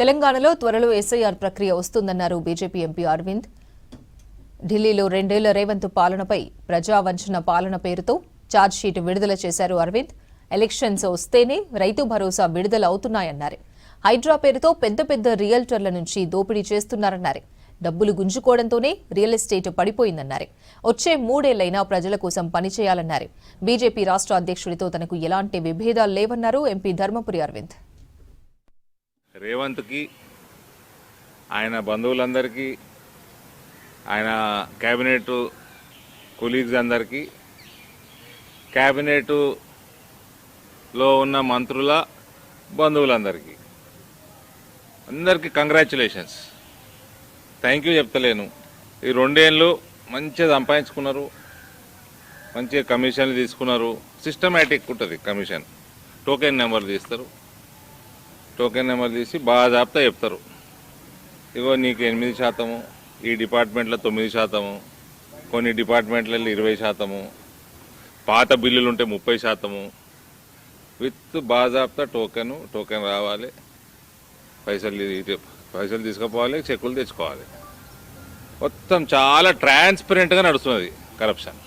తెలంగాణలో త్వరలో ఎస్ఐఆర్ ప్రక్రియ వస్తుందన్నారు బీజేపీ ఎంపీ అరవింద్. ఢిల్లీలో 2 ఏళ్ల రేవంత్ పాలనపై ప్రజావంచన పాలన పేరుతో ఛార్జ్షీట్ విడుదల చేశారు అరవింద్. ఎలక్షన్స్ వస్తేనే రైతు భరోసా విడుదల అవుతున్నాయన్నారు. హైడ్రా పేరుతో పెద్ద పెద్ద రియల్టర్ల నుంచి దోపిడీ చేస్తున్నారన్నారు. డబ్బులు గుంజుకోవడంతోనే రియల్ ఎస్టేట్ పడిపోయిందన్నారు. వచ్చే 3 ఏళ్లైనా ప్రజల కోసం పనిచేయాలన్నారు. బీజేపీ రాష్ట్ర అధ్యక్షుడితో తనకు ఎలాంటి విభేదాలు లేవన్నారు ఎంపీ ధర్మపురి అరవింద్. రేవంత్కి, ఆయన బంధువులందరికీ, ఆయన క్యాబినెట్ కొలీగ్స్ అందరికీ, క్యాబినెట్లో ఉన్న మంత్రుల బంధువులందరికీ అందరికీ కంగ్రాచులేషన్స్. Thank you చెప్తలేను. ఈ 2 ఏళ్ళు మంచిగా సంపాదించుకున్నారు, మంచిగా కమిషన్లు తీసుకున్నారు. సిస్టమేటిక్ ఉంటుంది కమిషన్. టోకెన్ నెంబర్ తీస్తారు, టోకెన్ నెంబర్ తీసి బాజాబ్తా చెప్తారు. ఇగో నీకు 8%, ఈ డిపార్ట్మెంట్లో 9%, కొన్ని డిపార్ట్మెంట్లలో 20%, పాత బిల్లులు ఉంటే 30%, విత్ బాజాబ్తా టోకెన్ రావాలి, పైసలు తీసుకుపోవాలి, చెక్కులు తెచ్చుకోవాలి. మొత్తం చాలా ట్రాన్స్పరెంట్గా నడుస్తున్నది కరప్షన్.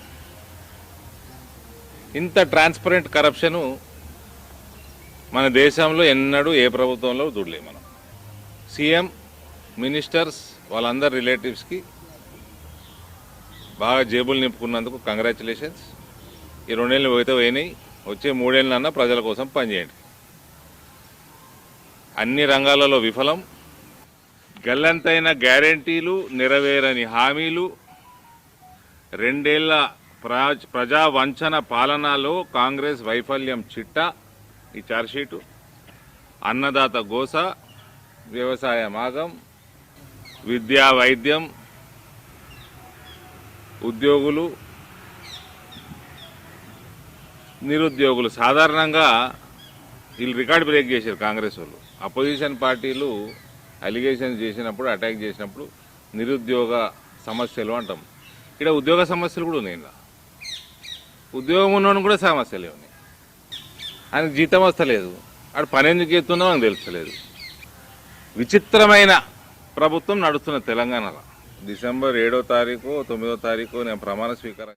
ఇంత ట్రాన్స్పరెంట్ కరప్షను మన దేశంలో ఎన్నడూ ఏ ప్రభుత్వంలో చూడలేము. మనం సీఎం, మినిస్టర్స్, వాళ్ళందరి రిలేటివ్స్కి బాగా జేబులు నింపుకున్నందుకు కంగ్రాచులేషన్స్. ఈ 2 ఏళ్ళు పోయితే పోయినాయి. వచ్చే 3 ఏళ్ళన్నా ప్రజల కోసం పనిచేయండి. అన్ని రంగాలలో విఫలం, గల్లంతైన గ్యారంటీలు, నెరవేరని హామీలు, 2 ఏళ్ల ప్రజా వంచన పాలనలో కాంగ్రెస్ వైఫల్యం చిట్టా ఈ ఛార్జ్షీటు. అన్నదాత గోస, వ్యవసాయ మాగం, విద్యా వైద్యం, ఉద్యోగులు, నిరుద్యోగులు. సాధారణంగా వీళ్ళు రికార్డు బ్రేక్ చేశారు కాంగ్రెస్ వాళ్ళు. అపోజిషన్ పార్టీలు అలిగేషన్స్ చేసినప్పుడు, అటాక్ చేసినప్పుడు నిరుద్యోగ సమస్యలు అంటాం. ఇక్కడ ఉద్యోగ సమస్యలు కూడా ఉన్నాయి. ఉద్యోగం ఉన్నవాడిని కూడా సమస్యలే ఉన్నాయి. ఆయనకు జీతం వస్తలేదు, ఆడు పని ఎందుకు చేస్తున్నా మనకు తెలుస్తలేదు. విచిత్రమైన ప్రభుత్వం నడుస్తున్న తెలంగాణలో. డిసెంబర్ 7వ తారీఖు 9వ తారీఖు నేను ప్రమాణ స్వీకారం